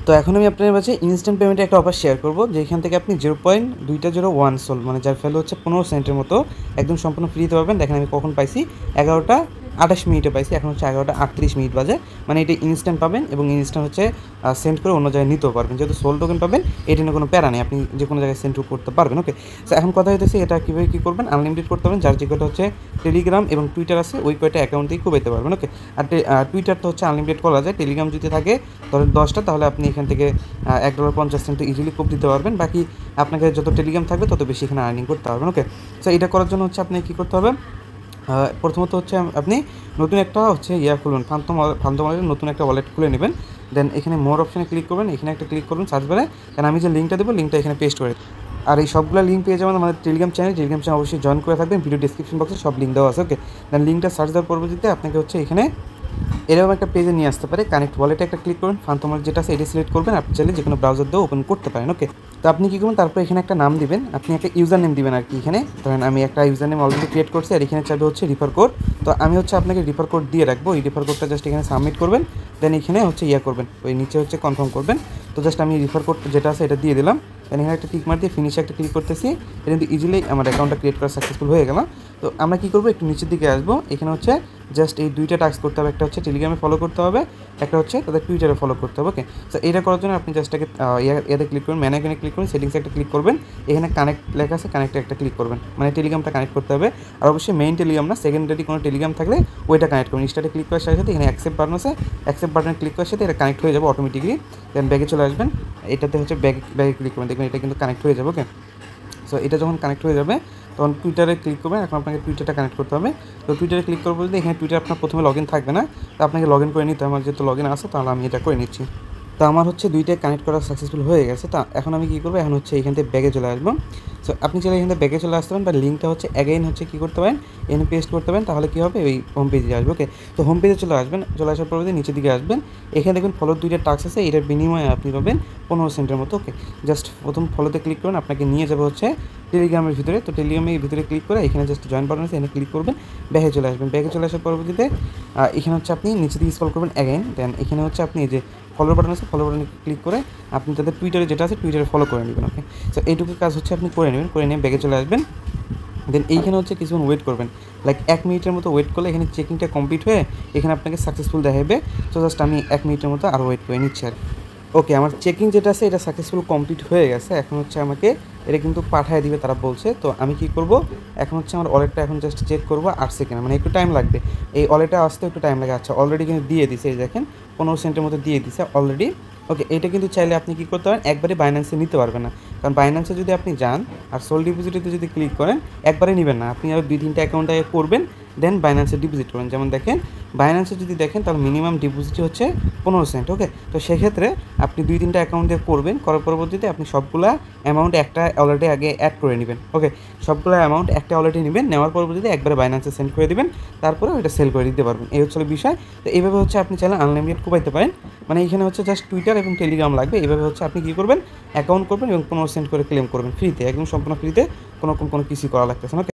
তো এখন আমি আপনার কাছে ইনস্ট্যান্ট পেমেন্টে একটা অফার শেয়ার করব, যেখান থেকে আপনি 0.201 সোল মানে যার ভ্যালু হচ্ছে 15 সেন্টের মতো একদম সম্পূর্ণ ফ্রিতে পাবেন। দেখেন আমি কখন পাইছি, 11টা 28 মিনিটে পাইছি, এখন হচ্ছে 11টা 38 মিনিট বাজে। মানে এটা ইনস্ট্যান্ট পাবেন এবং ইনস্ট্যান্ট হচ্ছে সেন্ড করে অন্য জায়গায় নিতেও পারবেন। যেহেতু সোল টোকেন পাবেন, এটা নিয়ে কোনো প্যারা নেই, আপনি যে কোনো জায়গায় সেন্ড করতে পারবেন। ওকে, সো এখন কথা হইতেছে এটা কীভাবে কী করবেন। আনলিমিটেড করতে পারবেন, যার যে কয়টা হচ্ছে টেলিগ্রাম এবং টুইটার আছে ওই কয়টা অ্যাকাউন্ট থেকে কোবাইতে পারবেন। ওকে, আর টুইটার তো হচ্ছে আনলিমিটেড করা যায়। টেলিগ্রাম যদি থাকে ধরেন 10টা, তাহলে আপনি এখান থেকে $1.50 ইজিলি কোপ দিতে পারবেন। বাকি আপনাকে যত টেলিগ্রাম থাকবে তত বেশি এখানে আর্নিং করতে পারবেন। ওকে, সো এটা করার জন্য হচ্ছে আপনি কী করতে হবে, প্রথমত হচ্ছে আপনি নতুন একটা হচ্ছে খুলবেন, ফান্তমালের নতুন একটা ওয়ালেট খুলে নেবেন। দেন এখানে মোর অপশানে ক্লিক করবেন, এখানে একটা ক্লিক করবেন সার্চ বারে। কারণ আমি যে লিঙ্কটা দেবো লিঙ্কটা এখানে পেস্ট করে, আর এই সবগুলো লিঙ্ক পেয়ে যাবেন আমাদের টেলিগ্রাম চ্যানেল অবশ্যই জয়েন করে থাকবেন। ভিডিও ডিসক্রিপশন বক্সে সব লিঙ্ক দেওয়া আছে। ওকে, দেন লিঙ্কটা সার্চ দেওয়ার পরবর্তীতে আপনাকে হচ্ছে এখানে এরকম একটা পেজে নিয়ে আসতে পারে। কানেক্ট ওয়ালেটে একটা ক্লিক করবেন, ফান্তমাল যেটা আছে এটা সিলেক্ট করবেন। আপনি চাইলে যে কোনো ব্রাউজার দিয়ে ওপেন করতে পারেন। ওকে, তো আপনি কী করবেন, তারপর এখানে একটা নাম দিবেন, আপনি একটা ইউজার নেম দিবেন আর কি। এখানে ধরেন আমি একটা ইউজার নেম অলরেডি ক্রিয়েট করছি, আর এখানে চাইবে হচ্ছে রিফার কোড। তো আমি হচ্ছে আপনাকে রিফার কোড দিয়ে রাখবো, এই রিফার কোডটা জাস্ট এখানে সাবমিট করবেন। দেন এখানে হচ্ছে করবেন, ওই নিচে হচ্ছে কনফার্ম করবেন। তো জাস্ট আমি রিফার কোড যেটা আছে এটা দিয়ে দিলাম। দেন এখানে একটা টিক মার দিয়ে ফিনিশে একটা ক্লিক করতেছি। এটা কিন্তু ইজিলি আমার অ্যাকাউন্টটা ক্রিয়েট করা সাকসেসফুল হয়ে গেল। তো আমরা কী করবো, একটু নিচের দিকে আসবো। এখানে হচ্ছে জাস্ট এই দুইটা টাস্ক করতে হবে, একটা হচ্ছে টেলিগ্রামে ফলো করতে হবে, একটা হচ্ছে তাদের টুইটারে ফলো করতে হবে। ওকে, সো এটা করার জন্য আপনি জাস্ট ইয়াতে ক্লিক করবেন, ম্যানে এখানে ক্লিক করুন, সেটিংসে একটা ক্লিক করবেন, এখানে কানেক্ট লেখা আছে, কানেক্টে একটা ক্লিক করবেন, মানে টেলিগ্রামটা কানেক্ট করতে হবে। আর অবশ্যই মেইন টেলিগ্রাম না, সেকেন্ডারি কোনো টেলিগ্রাম থাকলে ওইটা কানেক্ট করবেন। স্টার্টে ক্লিক করার সাথে সাথে এখানে অ্যাকসেপ্ট বাটন আছে, অ্যাকসেপ্ট বাটনে ক্লিক করার সাথে এটা কানেক্ট হয়ে যাবে অটোমেটিকলি। দেন ব্যাগে চলে আসবেন, এটাতে হচ্ছে ব্যাগে ক্লিক করবেন, দেখবেন এটা কিন্তু কানেক্ট হয়ে যাবে। ওকে, সো এটা যখন কানেক্ট হয়ে যাবে তখন টুইটারে ক্লিক করবেন। এখন আপনাকে টুইটারটা কানেক্ট করতে হবে। তো টুইটারে ক্লিক করবো, যদি এখানে টুইটার আপনার প্রথমে লগ ইন থাকবে না, তো আপনাকে লগ ইন করে নিতে হবে। আমার যেহেতু লগ ইন আছে তাহলে আমি এটা করে নিচ্ছি। তো আমার হচ্ছে দুইটাই কানেক্ট করা সাকসেসফুল হয়ে গেছে। তা এখন আমি কী করবো, এখন হচ্ছে এখান থেকে ব্যাগে চলে আসবো। সো আপনি চাইলে এখান থেকে ব্যাগে চলে আসতে পারেন, বা লিঙ্কটা হচ্ছে অ্যাগেইন হচ্ছে কী করতে পারেন, এখানে পেস্ট করতে পারেন। তাহলে কী হবে, ওই হোম পেজে আসবে। ওকে, তো হোম পেজে চলে আসবেন, চলে আসার পর নিচের দিকে আসবেন, এখানে দেখবেন ফলোর দুইটা টাস্ক আছে, এটার বিনিময়ে আপনি পাবেন 15 সেন্টের মতো। ওকে, জাস্ট প্রথম ফলোতে ক্লিক করবেন, আপনাকে নিয়ে যাবে হচ্ছে টেলিগ্রামের ভিতরে। তো টেলিগ্রামের ভিতরে ক্লিক করে এখানে জাস্ট জয়েন বাটন আছে, এখানে ক্লিক করবেন, ব্যাগে চলে আসবেন। ব্যাগে চলে আসার পরবর্তীতে এখানে হচ্ছে আপনি নিচে দিকে স্ক্রল করবেন অ্যাগেইন। দেন এখানে হচ্ছে আপনি যে ফলো বাটন আছে, ফলো বাটনে ক্লিক করে আপনি তাদের টুইটারে যেটা আছে টুইটারে ফলো করে নেবেন। ওকে, সো এইটুকু কাজ হচ্ছে আপনি করে নেবেন, করে নিয়ে ব্যাগে চলে আসবেন। দেন এইখানে হচ্ছে কিছুক্ষণ ওয়েট করবেন, লাইক 1 মিনিটের মতো ওয়েট করলে এখানে চেকিংটা কমপ্লিট হয়ে এখানে আপনাকে সাকসেসফুল দেখাবে। সো জাস্ট আমি 1 মিনিটের মতো আরও ওয়েট করে নিচ্ছি আর। ওকে, আমার চেকিং যেটা আছে এটা সাকসেসফুল কমপ্লিট হয়ে গেছে। এখন হচ্ছে আমাকে এটা কিন্তু পাঠিয়ে দিবে তারা বলছে। তো আমি কি করব, এখন হচ্ছে আমার ওয়ালেটটা এখন জাস্ট চেক করবো আসছে কিনা, মানে একটু টাইম লাগবে, এই ওয়ালেটটা আসতে একটু টাইম লাগে। আচ্ছা, অলরেডি কিন্তু দিয়ে দিছে, এই দেখেন 15 সেন্টের মতো দিয়ে দিছে অলরেডি। ওকে, এটা কিন্তু চাইলে আপনি কী করতে পারেন, একবারে বাইন্যান্সে নিতে পারবেন না। কারণ বাইন্যান্সে যদি আপনি যান আর সোল ডিপোজিটিতে যদি ক্লিক করেন, একবারে নেবেন না, আপনি আরও 2-3টা অ্যাকাউন্টে করবেন, দেন বাইন্যান্সে ডিপোজিট করবেন। যেমন দেখেন বাইন্যান্সে যদি দেখেন তাহলে মিনিমাম ডিপোজিট হচ্ছে 15 সেন্ট। ওকে, তো সেক্ষেত্রে আপনি 2-3টা অ্যাকাউন্টে করবেন, করার পরবর্তীতে আপনি সবগুলা অ্যামাউন্ট একটা অলরেডি আগে অ্যাড করে নেবেন। ওকে, সবগুলো অ্যামাউন্ট একটা অলরেডি নেবেন, নেওয়ার পরবর্তীতে একবারে বাইন্যান্সে সেন্ড করে দেবেন, তারপরে ওইটা সেল করে দিতে পারবেন। এই হচ্ছে বিষয়। তো এইভাবে হচ্ছে আপনি চাইলে আনলিমিটেড কোপাইতে পারেন। মানে এখানে হচ্ছে জাস্ট টুইটার এবং টেলিগ্রাম লাগবে। এইভাবে হচ্ছে আপনি কী করবেন, অ্যাকাউন্ট করবেন এবং 15 সেন্ট করে ক্লেম করবেন ফ্রিতে, একদম সম্পূর্ণ ফ্রিতে, কোনো কিছুই করা লাগতেছে না। ওকে।